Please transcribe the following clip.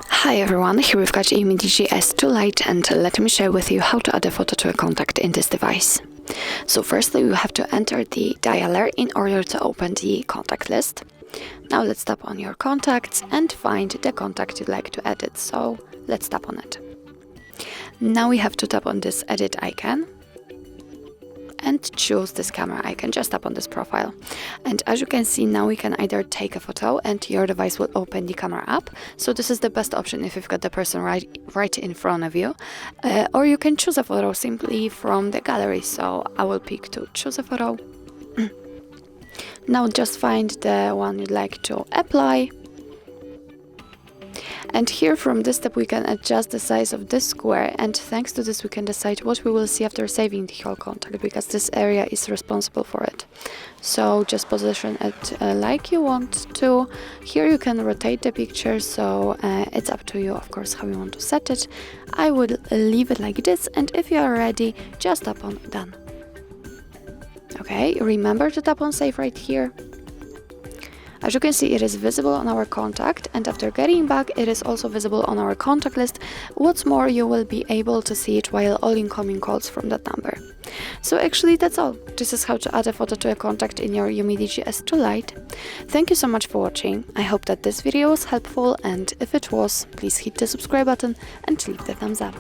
Hi everyone, here we've got UMIDIGI S2 Lite, and let me share with you how to add a photo to a contact in this device. So firstly, you have to enter the dialer in order to open the contact list. Now let's tap on your contacts and find the contact you'd like to edit, so let's tap on it. Now we have to tap on this edit icon and choose this camera icon. Just tap on this profile, and as you can see, now we can either take a photo and your device will open the camera app, so this is the best option if you've got the person right in front of you, or you can choose a photo simply from the gallery. So I will pick to choose a photo. Now just find the one you'd like to apply. And here from this step we can adjust the size of this square, and thanks to this we can decide what we will see after saving the whole contact, because this area is responsible for it. So just position it like you want to. Here you can rotate the picture, so it's up to you, of course, how you want to set it. I would leave it like this, and if you are ready, just tap on done. Okay, remember to tap on save right here. As you can see, it is visible on our contact, and after getting back, it is also visible on our contact list. What's more, you will be able to see it while all incoming calls from that number. So actually that's all. This is how to add a photo to a contact in your UMIDIGI S2 Lite. Thank you so much for watching. I hope that this video was helpful, and if it was, please hit the subscribe button and leave the thumbs up.